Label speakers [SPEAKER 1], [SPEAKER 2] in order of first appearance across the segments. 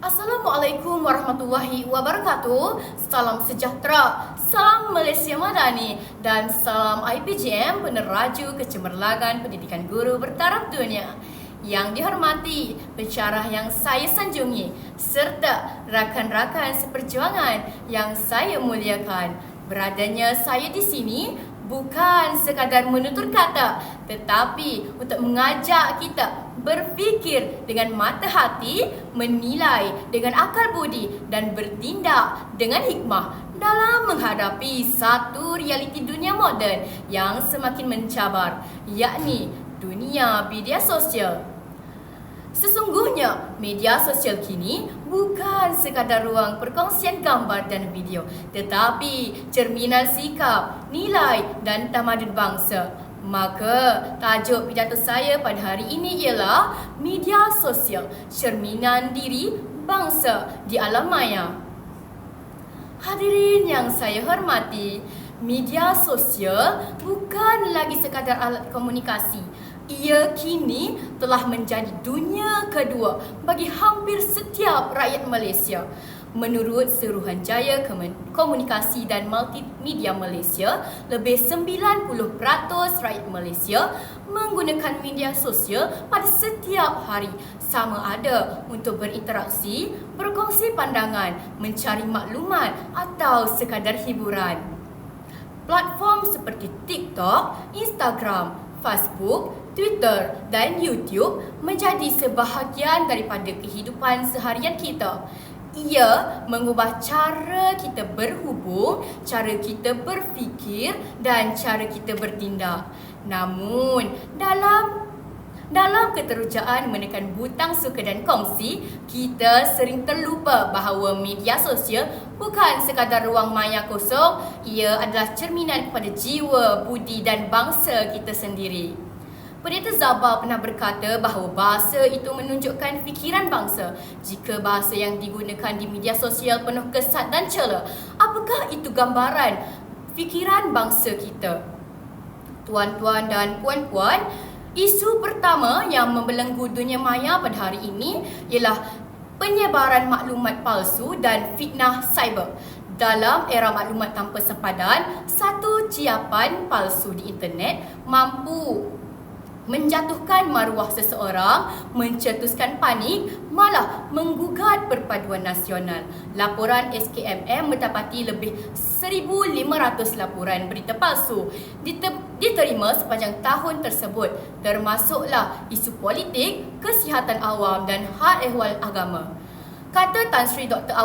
[SPEAKER 1] Assalamualaikum warahmatullahi wabarakatuh. Salam sejahtera, salam Malaysia Madani dan salam IPGM Peneraju Kecemerlangan Pendidikan Guru Bertaraf Dunia. Yang dihormati pensyarah yang saya sanjungi serta rakan-rakan seperjuangan yang saya muliakan. Beradanya saya di sini bukan sekadar menutur kata, tetapi untuk mengajak kita berfikir dengan mata hati, menilai dengan akal budi dan bertindak dengan hikmah dalam menghadapi satu realiti dunia moden yang semakin mencabar, yakni dunia media sosial. Sesungguhnya, media sosial kini bukan sekadar ruang perkongsian gambar dan video, tetapi cerminan sikap, nilai dan tamadun bangsa. Maka, tajuk pidato saya pada hari ini ialah media sosial, cerminan diri bangsa di alam maya. Hadirin yang saya hormati, media sosial bukan lagi sekadar alat komunikasi. Ia kini telah menjadi dunia kedua bagi hampir setiap rakyat Malaysia. Menurut Suruhanjaya Komunikasi dan Multimedia Malaysia, lebih 90% rakyat Malaysia menggunakan media sosial pada setiap hari, sama ada untuk berinteraksi, berkongsi pandangan, mencari maklumat atau sekadar hiburan. Platform seperti TikTok, Instagram, Facebook, Twitter dan YouTube menjadi sebahagian daripada kehidupan seharian kita. Ia mengubah cara kita berhubung, cara kita berfikir dan cara kita bertindak. Namun, dalam keterujaan menekan butang suka dan kongsi, kita sering terlupa bahawa media sosial bukan sekadar ruang maya kosong, ia adalah cerminan kepada jiwa, budi dan bangsa kita sendiri. Pendeta Zabah pernah berkata bahawa bahasa itu menunjukkan fikiran bangsa. Jika bahasa yang digunakan di media sosial penuh kesat dan cela, apakah itu gambaran fikiran bangsa kita? Tuan-tuan dan puan-puan, isu pertama yang membelenggu dunia maya pada hari ini ialah penyebaran maklumat palsu dan fitnah cyber. Dalam era maklumat tanpa sempadan, satu ciapan palsu di internet mampu menjatuhkan maruah seseorang, mencetuskan panik, malah menggugat perpaduan nasional. Laporan SKMM mendapati lebih 1,500 laporan berita palsu diterima sepanjang tahun tersebut, termasuklah isu politik, kesihatan awam dan hal ehwal agama. Kata Tan Sri Dr.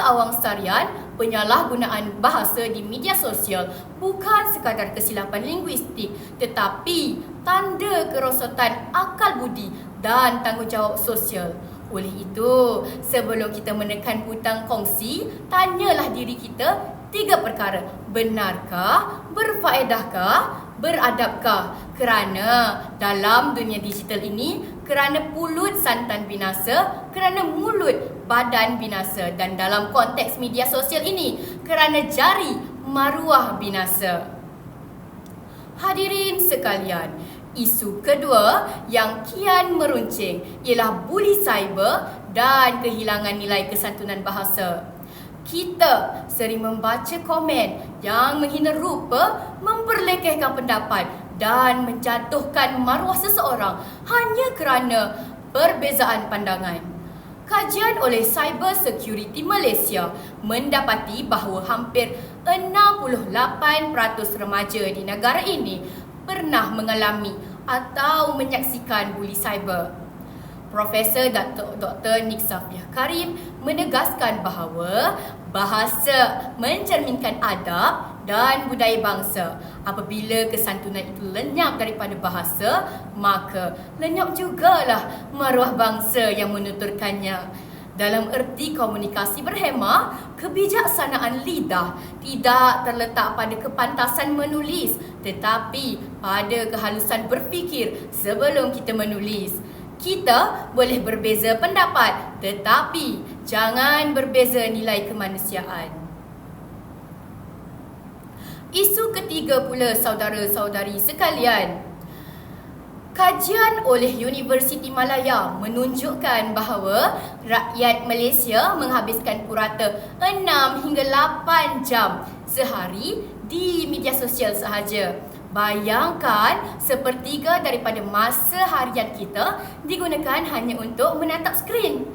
[SPEAKER 1] Awang Sarian, penyalahgunaan bahasa di media sosial bukan sekadar kesilapan linguistik, tetapi tanda kerosakan akal budi dan tanggungjawab sosial. Oleh itu, sebelum kita menekan butang kongsi, tanyalah diri kita 3 perkara. Benarkah? Berfaedahkah? Beradabkah? Kerana dalam dunia digital ini, kerana pulut santan binasa, kerana mulut badan binasa, dan dalam konteks media sosial ini, kerana jari maruah binasa. Hadirin sekalian, isu kedua yang kian meruncing ialah buli cyber dan kehilangan nilai kesantunan bahasa. Kita sering membaca komen yang menghina rupa, memperlekehkan pendapat dan menjatuhkan maruah seseorang hanya kerana perbezaan pandangan. Kajian oleh Cyber Security Malaysia mendapati bahawa hampir 68% remaja di negara ini pernah mengalami atau menyaksikan buli cyber. Profesor Dr. Nik Safiah Karim menegaskan bahawa bahasa mencerminkan adab dan budaya bangsa. Apabila kesantunan itu lenyap daripada bahasa, maka lenyap jugalah maruah bangsa yang menuturkannya. Dalam erti komunikasi berhemah, kebijaksanaan lidah tidak terletak pada kepantasan menulis, tetapi pada kehalusan berfikir sebelum kita menulis. Kita boleh berbeza pendapat, tetapi jangan berbeza nilai kemanusiaan. Isu ketiga pula, saudara-saudari sekalian, Kajian oleh Universiti Malaya menunjukkan bahawa rakyat Malaysia menghabiskan purata 6 hingga 8 jam sehari di media sosial sahaja. Bayangkan sepertiga daripada masa harian kita digunakan hanya untuk menatap skrin.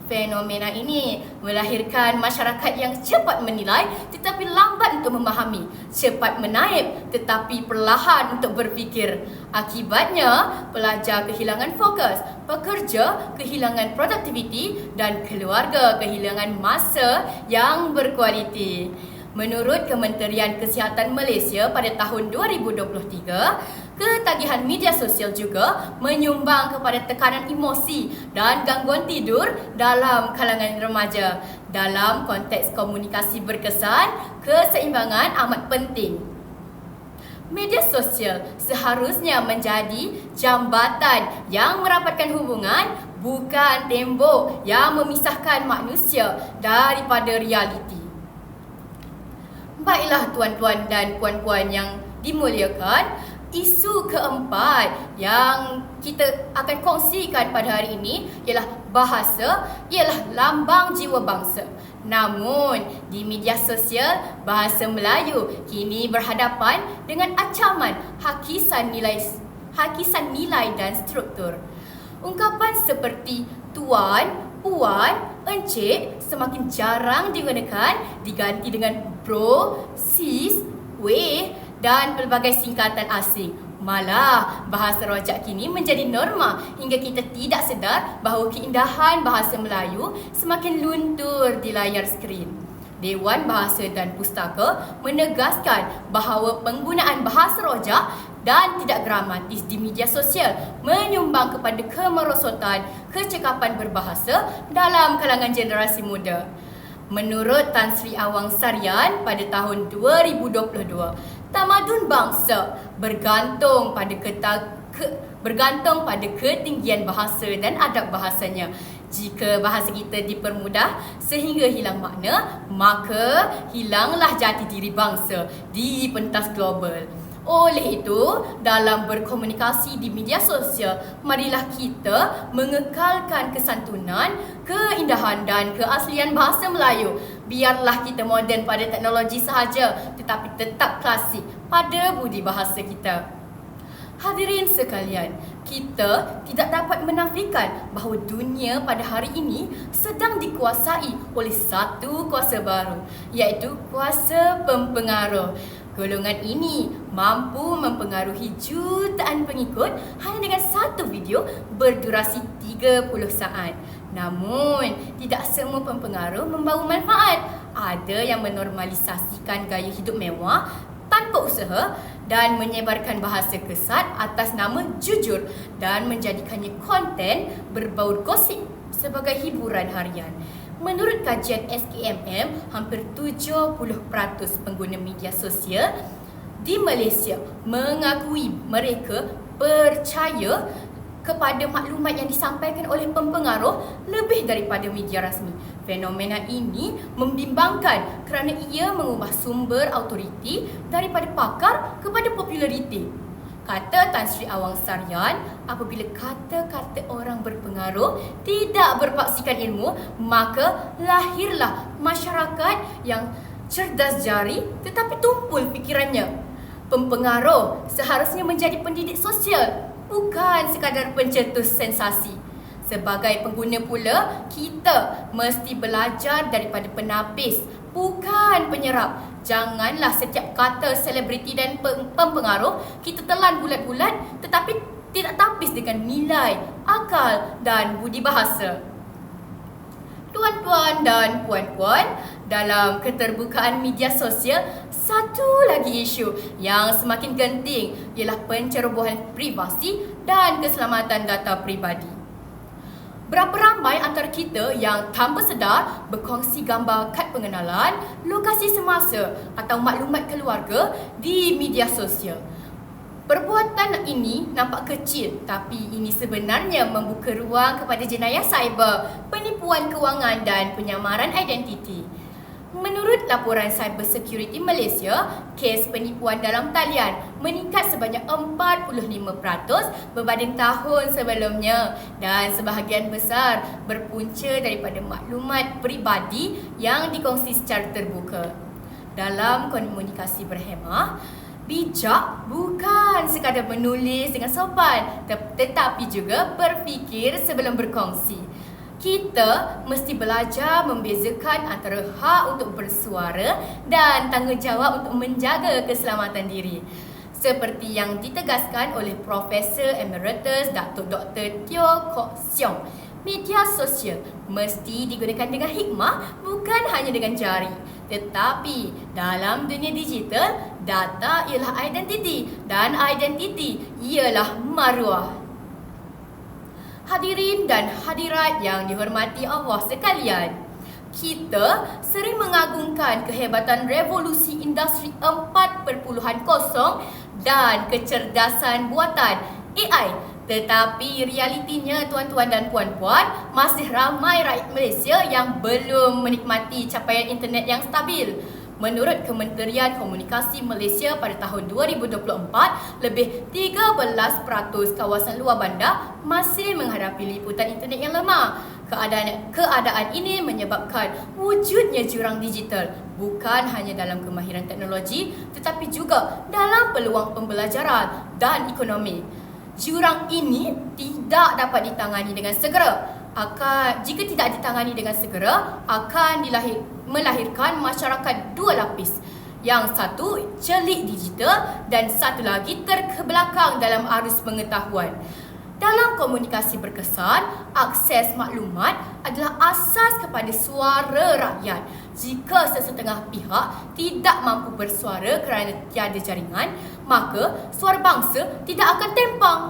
[SPEAKER 1] Fenomena ini melahirkan masyarakat yang cepat menilai tetapi lambat untuk memahami, cepat menaip tetapi perlahan untuk berfikir. Akibatnya, pelajar kehilangan fokus, pekerja kehilangan produktiviti dan keluarga kehilangan masa yang berkualiti. Menurut Kementerian Kesihatan Malaysia pada tahun 2023, ketagihan media sosial juga menyumbang kepada tekanan emosi dan gangguan tidur dalam kalangan remaja. Dalam konteks komunikasi berkesan, keseimbangan amat penting. Media sosial seharusnya menjadi jambatan yang merapatkan hubungan, bukan tembok yang memisahkan manusia daripada realiti. Baiklah tuan-tuan dan puan-puan yang dimuliakan, isu keempat yang kita akan kongsikan pada hari ini ialah bahasa ialah lambang jiwa bangsa. Namun, di media sosial, bahasa Melayu kini berhadapan dengan ancaman hakisan nilai dan struktur. Ungkapan seperti tuan, puan, encik semakin jarang digunakan, diganti dengan bro, sis, weh dan pelbagai singkatan asing. Malah, bahasa rojak kini menjadi norma hingga kita tidak sedar bahawa keindahan bahasa Melayu semakin luntur di layar skrin. Dewan Bahasa dan Pustaka menegaskan bahawa penggunaan bahasa rojak dan tidak gramatis di media sosial menyumbang kepada kemerosotan kecekapan berbahasa dalam kalangan generasi muda. Menurut Tan Sri Awang Sarian pada tahun 2022, tamadun bangsa bergantung pada ketinggian bahasa dan adab bahasanya. Jika bahasa kita dipermudah sehingga hilang makna, maka hilanglah jati diri bangsa di pentas global. Oleh itu, dalam berkomunikasi di media sosial, marilah kita mengekalkan kesantunan, keindahan dan keaslian bahasa Melayu. Biarlah kita moden pada teknologi sahaja, tetapi tetap klasik pada budi bahasa kita. Hadirin sekalian, kita tidak dapat menafikan bahawa dunia pada hari ini sedang dikuasai oleh satu kuasa baru, iaitu kuasa pempengaruh. Golongan ini mampu mempengaruhi jutaan pengikut hanya dengan satu video berdurasi 30 saat. Namun, tidak semua pempengaruh membawa manfaat. Ada yang menormalisasikan gaya hidup mewah tanpa usaha dan menyebarkan bahasa kesat atas nama jujur dan menjadikannya konten berbau gosip sebagai hiburan harian. Menurut kajian SKMM, hampir 70% pengguna media sosial di Malaysia mengakui mereka percaya kepada maklumat yang disampaikan oleh pempengaruh lebih daripada media rasmi. Fenomena ini membimbangkan kerana ia mengubah sumber autoriti daripada pakar kepada populariti. Kata Tan Sri Awang Sarian, apabila kata-kata orang berpengaruh tidak berpaksikan ilmu, maka lahirlah masyarakat yang cerdas jari tetapi tumpul fikirannya. Pempengaruh seharusnya menjadi pendidik sosial, bukan sekadar pencetus sensasi. Sebagai pengguna pula, kita mesti belajar daripada penapis, bukan penyerap. Janganlah setiap kata selebriti dan pempengaruh kita telan bulat-bulat tetapi tidak tapis dengan nilai, akal dan budi bahasa. Tuan-tuan dan puan-puan, dalam keterbukaan media sosial, satu lagi isu yang semakin genting ialah pencerobohan privasi dan keselamatan data peribadi. Berapa ramai antara kita yang tanpa sedar berkongsi gambar kad pengenalan, lokasi semasa atau maklumat keluarga di media sosial. Perbuatan ini nampak kecil, tapi ini sebenarnya membuka ruang kepada jenayah cyber, penipuan kewangan dan penyamaran identiti. Menurut laporan Cyber Security Malaysia, kes penipuan dalam talian meningkat sebanyak 45% berbanding tahun sebelumnya dan sebahagian besar berpunca daripada maklumat peribadi yang dikongsi secara terbuka. Dalam komunikasi berhemah, bijak bukan sekadar menulis dengan sopan tetapi juga berfikir sebelum berkongsi. Kita mesti belajar membezakan antara hak untuk bersuara dan tanggungjawab untuk menjaga keselamatan diri. Seperti yang ditegaskan oleh Profesor Emeritus Datuk Dr. Teo Kok Siong, media sosial mesti digunakan dengan hikmah, bukan hanya dengan jari. Tetapi dalam dunia digital, data ialah identiti dan identiti ialah maruah. Hadirin dan hadirat yang dihormati Allah sekalian, kita sering mengagungkan kehebatan revolusi industri 4.0 dan kecerdasan buatan AI. Tetapi realitinya tuan-tuan dan puan-puan, masih ramai rakyat Malaysia yang belum menikmati capaian internet yang stabil. Menurut Kementerian Komunikasi Malaysia pada tahun 2024, lebih 13% kawasan luar bandar masih menghadapi liputan internet yang lemah. Keadaan ini menyebabkan wujudnya jurang digital bukan hanya dalam kemahiran teknologi tetapi juga dalam peluang pembelajaran dan ekonomi. Jurang ini tidak dapat ditangani dengan segera. Jika tidak ditangani dengan segera, akan melahirkan masyarakat dua lapis. Yang satu celik digital dan satu lagi terkebelakang dalam arus pengetahuan. Dalam komunikasi berkesan, akses maklumat adalah asas kepada suara rakyat. Jika sesetengah pihak tidak mampu bersuara kerana tiada jaringan, maka suara bangsa tidak akan tempang.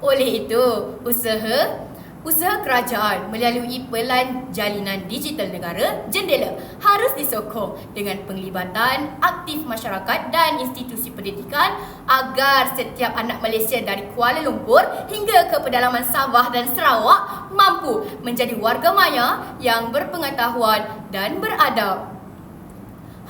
[SPEAKER 1] Oleh itu, usaha kerajaan melalui Pelan Jalinan Digital Negara Jendela harus disokong dengan penglibatan aktif masyarakat dan institusi pendidikan agar setiap anak Malaysia dari Kuala Lumpur hingga ke pedalaman Sabah dan Sarawak mampu menjadi warga maya yang berpengetahuan dan beradab.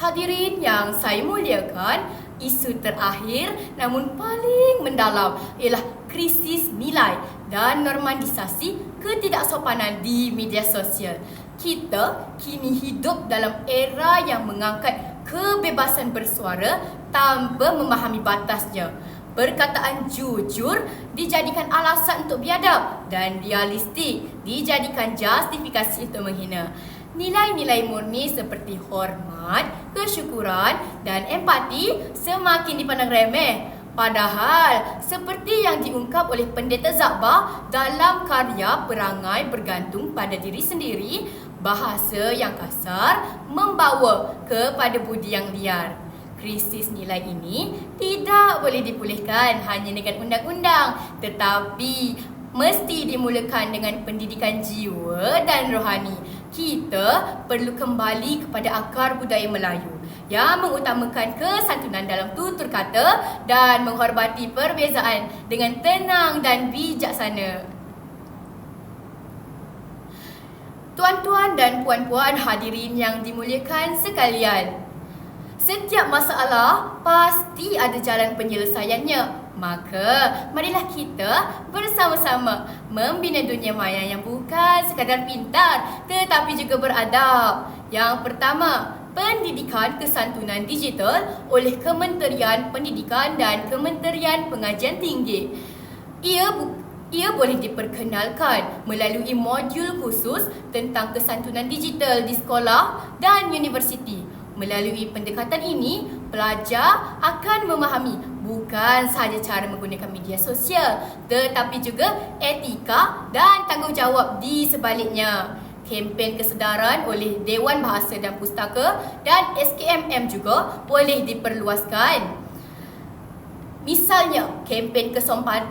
[SPEAKER 1] Hadirin yang saya muliakan, isu terakhir namun paling mendalam ialah krisis nilai dan normalisasi ketidaksopanan di media sosial. Kita kini hidup dalam era yang mengangkat kebebasan bersuara tanpa memahami batasnya. Perkataan jujur dijadikan alasan untuk biadab dan realistik dijadikan justifikasi untuk menghina. Nilai-nilai murni seperti hormat, kesyukuran dan empati semakin dipandang remeh. Padahal, seperti yang diungkap oleh Pendeta Zakbar dalam karya Perangai Bergantung pada Diri Sendiri, bahasa yang kasar membawa kepada budi yang liar. Krisis nilai ini tidak boleh dipulihkan hanya dengan undang-undang, tetapi mesti dimulakan dengan pendidikan jiwa dan rohani. Kita perlu kembali kepada akar budaya Melayu yang mengutamakan kesantunan dalam tutur kata dan menghormati perbezaan dengan tenang dan bijaksana. Tuan-tuan dan puan-puan hadirin yang dimuliakan sekalian, setiap masalah pasti ada jalan penyelesaiannya. Maka, marilah kita bersama-sama membina dunia maya yang bukan sekadar pintar tetapi juga beradab. Yang pertama, pendidikan kesantunan digital oleh Kementerian Pendidikan dan Kementerian Pengajian Tinggi. Ia boleh diperkenalkan melalui modul khusus tentang kesantunan digital di sekolah dan universiti. Melalui pendekatan ini, pelajar akan memahami bukan sahaja cara menggunakan media sosial tetapi juga etika dan tanggungjawab di sebaliknya. Kempen kesedaran oleh Dewan Bahasa dan Pustaka dan SKMM juga boleh diperluaskan. Misalnya, kempen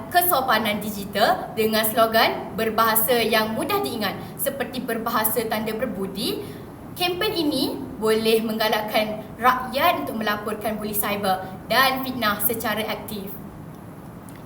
[SPEAKER 1] kesopanan digital dengan slogan berbahasa yang mudah diingat seperti berbahasa tanda berbudi. Kempen ini boleh menggalakkan rakyat untuk melaporkan buli cyber dan fitnah secara aktif.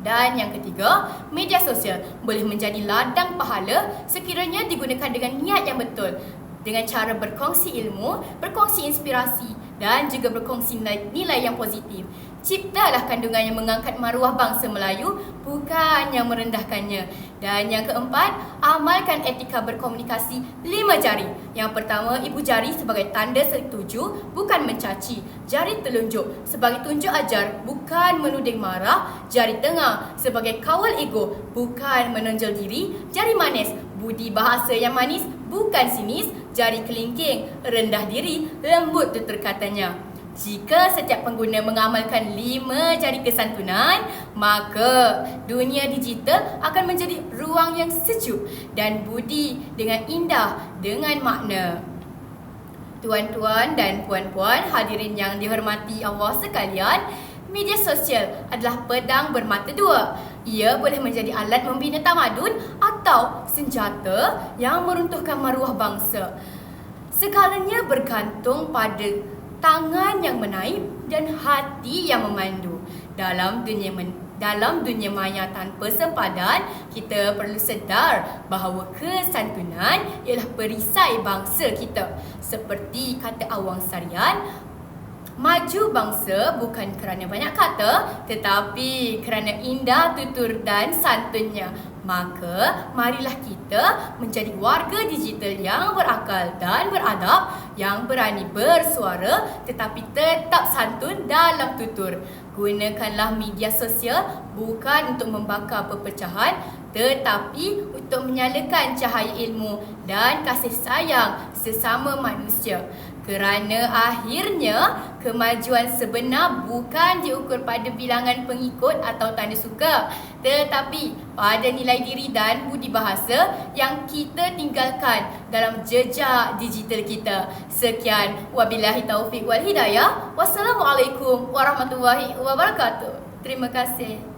[SPEAKER 1] Dan yang ketiga, media sosial boleh menjadi ladang pahala sekiranya digunakan dengan niat yang betul. dengan cara berkongsi ilmu, berkongsi inspirasi dan juga berkongsi nilai yang positif. Ciptalah kandungan yang mengangkat maruah bangsa Melayu, bukan yang merendahkannya. Dan yang keempat, amalkan etika berkomunikasi 5 jari. Yang pertama, ibu jari sebagai tanda setuju, bukan mencaci. Jari telunjuk sebagai tunjuk ajar, bukan menuding marah. Jari tengah sebagai kawal ego, bukan menonjol diri. Jari manis, budi bahasa yang manis, bukan sinis. Jari kelingking, rendah diri, lembut tutur katanya. Jika setiap pengguna mengamalkan 5 jari kesantunan, maka dunia digital akan menjadi ruang yang sejuk dan budi dengan indah, dengan makna. Tuan-tuan dan puan-puan, hadirin yang dihormati Allah sekalian, media sosial adalah pedang bermata dua. Ia boleh menjadi alat membina tamadun atau senjata yang meruntuhkan maruah bangsa. Segalanya bergantung pada tangan yang menaip dan hati yang memandu. Dalam dunia maya tanpa sempadan, kita perlu sedar bahawa kesantunan ialah perisai bangsa kita. Seperti kata Awang Sarian, maju bangsa bukan kerana banyak kata, tetapi kerana indah tutur dan santunnya. Maka, marilah kita menjadi warga digital yang berakal dan beradab, yang berani bersuara tetapi tetap santun dalam tutur. Gunakanlah media sosial bukan untuk membakar perpecahan, tetapi untuk menyalakan cahaya ilmu dan kasih sayang sesama manusia. Kerana akhirnya, kemajuan sebenar bukan diukur pada bilangan pengikut atau tanda suka, tetapi pada nilai diri dan budi bahasa yang kita tinggalkan dalam jejak digital kita. Sekian, wabillahi taufiq wal hidayah. Wassalamualaikum warahmatullahi wabarakatuh. Terima kasih.